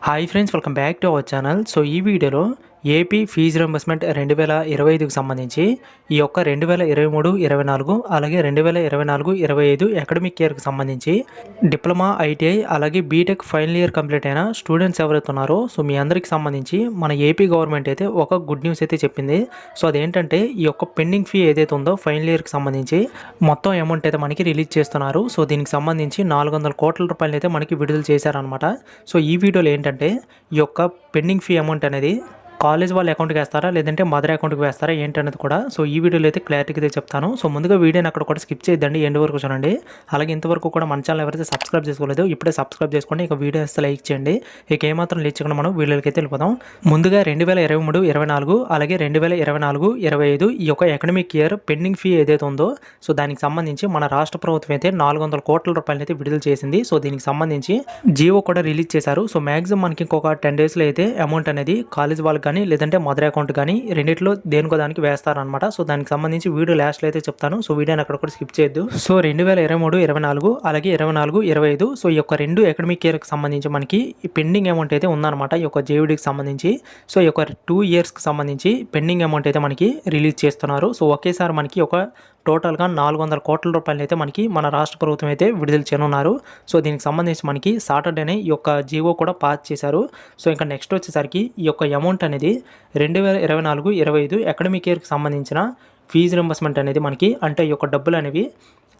Hi friends, welcome back to our channel. So ఈ వీడియోలో AP fee reimbursement 2025కి సంబంధించి ఈ యొక్క 2023-24 అలాగే 2024-25 అకాడమిక్ ఇయర్కి సంబంధించి డిప్లొమా, ఐటీఐ అలాగే బీటెక్ ఫైనల్ ఇయర్ కంప్లీట్ అయిన స్టూడెంట్స్ ఎవరైతే ఉన్నారో సో మీ అందరికి సంబంధించి మన ఏపీ గవర్నమెంట్ అయితే ఒక గుడ్ న్యూస్ అయితే చెప్పింది. సో అదేంటంటే ఈ యొక్క పెండింగ్ ఫీ ఏదైతే ఉందో ఫైనల్ ఇయర్కి సంబంధించి మొత్తం అమౌంట్ అయితే మనకి రిలీజ్ చేస్తున్నారు. సో దీనికి సంబంధించి 400 కోట్ల రూపాయలు అయితే మనకి విడుదల చేశారనమాట. సో ఈ వీడియోలో ఏంటంటే ఈ యొక్క పెండింగ్ ఫీ అమౌంట్ అనేది కాలేజ్ వాళ్ళ అకౌంట్కి వేస్తారా లేదంటే మదర్ అకౌంట్కి వేస్తారా ఏంటనేది కూడా సో ఈ వీడియోలో అయితే క్లారిటీగా అయితే చెప్తాను. సో ముందుగా వీడియోని అక్కడ కూడా స్కిప్ చేయొద్దండి, ఎండ్ వరకు చూడండి. అలాగే ఇంతవరకు కూడా మన ఛానల్ ఎవరైతే సబ్స్క్రైబ్ చేసుకోలేదో ఇప్పుడే సబ్స్క్రైబ్ చేసుకోండి. ఇక వీడియో వస్తే లైక్ చేయండి. ఇక ఏమాత్రం లేచకుండా మనం వీడియోకి అయితే వెళ్ళిపోదాం. ముందుగా 2023-24 అలాగే 2024-25 ఈ యొక్క అకాడమిక్ ఇయర్ పెండింగ్ ఫీ ఏదైతే ఉందో సో దానికి సంబంధించి మన రాష్ట్ర ప్రభుత్వం అయితే 400 కోట్ల రూపాయలు అయితే విడుదల చేసింది. సో దీనికి సంబంధించి జియో కూడా రిలీజ్ చేశారు. సో మ్యాక్సిమం మనకి ఇంకొక 10 డేస్లో అయితే అమౌంట్ అనేది కాలేజ్ వాళ్ళకి కానీ లేదంటే మదర్ అకౌంట్ కానీ రెండిట్లో దేనికో దానికి వేస్తారనమాట. సో దానికి సంబంధించి వీడియో లాస్ట్లో అయితే చెప్తాను. సో వీడియోని అక్కడ కూడా స్కిప్ చేయొద్దు. సో 2023-24 అలాగే 24-25 సో ఈ యొక్క రెండు అకాడమిక్ ఇయర్కి సంబంధించి మనకి పెండింగ్ అమౌంట్ అయితే ఉందన్నమాట. ఈ యొక్క జేవిడికి సంబంధించి సో ఈ యొక్క 2 ఇయర్స్కి సంబంధించి పెండింగ్ అమౌంట్ అయితే మనకి రిలీజ్ చేస్తున్నారు. సో ఒకేసారి మనకి ఒక టోటల్గా 400 కోట్ల రూపాయలు అయితే మనకి మన రాష్ట్ర ప్రభుత్వం అయితే విడుదల చేయనున్నారు. సో దీనికి సంబంధించి మనకి సాటర్డేనే ఈ యొక్క జీవో కూడా పాస్ చేశారు. సో ఇంకా నెక్స్ట్ వచ్చేసరికి ఈ యొక్క అమౌంట్ అనేది 2024-25 అకాడమిక్ ఇయర్కి సంబంధించిన ఫీజు రింబర్స్మెంట్ అనేది మనకి అంటే ఈ యొక్క డబ్బులు అనేవి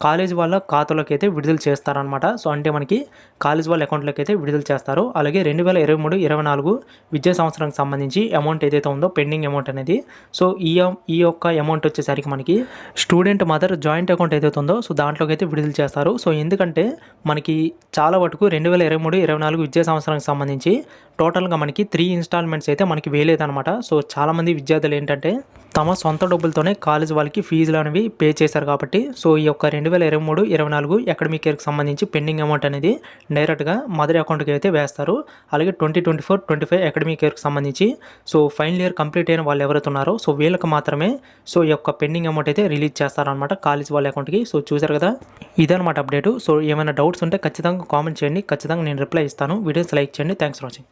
కాలేజ్ వాళ్ళ ఖాతాలోకి అయితే విడుదల చేస్తారనమాట. సో అంటే మనకి కాలేజ్ వాళ్ళ అకౌంట్లోకి అయితే విడుదల చేస్తారు. అలాగే 2023-24 విద్యా సంవత్సరానికి సంబంధించి అమౌంట్ ఏదైతే ఉందో పెండింగ్ అమౌంట్ అనేది సో ఈ యొక్క అమౌంట్ వచ్చేసరికి మనకి స్టూడెంట్ మదర్ జాయింట్ అకౌంట్ ఏదైతే ఉందో సో దాంట్లోకి అయితే విడుదల చేస్తారు. సో ఎందుకంటే మనకి చాలా వరకు 2023-24 విద్యా సంవత్సరానికి సంబంధించి టోటల్గా మనకి 3 ఇన్స్టాల్మెంట్స్ అయితే మనకి వేయలేదన్నమాట. సో చాలామంది విద్యార్థులు ఏంటంటే తమ సొంత డబ్బులతోనే కాలేజ్ వాళ్ళకి ఫీజులు అనేవి పే చేశారు కాబట్టి సో ఈ యొక్క 2023-24 అకాడమిక్ ఇయర్కి సంబంధించి పెండింగ్ అమౌంట్ అనేది డైరెక్ట్గా మదర్ అకౌంట్కి అయితే వేస్తారు. అలాగే 2024-25 అకాడమిక్ ఇయర్కి సంబంధించి సో ఫైనల్ ఇయర్ కంప్లీట్ అయిన వాళ్ళు ఎవరైతే ఉన్నారో సో వీళ్ళకి మాత్రమే సో ఈ యొక్క పెండింగ్ అమౌంట్ అయితే రిలీజ్ చేస్తారనమాట కాలేజ్ వాళ్ళ అకౌంట్కి. సో చూసారు కదా, ఇదనమాట అప్డేట్. సో ఏమైనా డౌట్స్ ఉంటే ఖచ్చితంగా కామెంట్ చేయండి, ఖచ్చితంగా నేను రిప్లై ఇస్తాను. వీడియోస్ లైక్ చేయండి. Thanks for watching.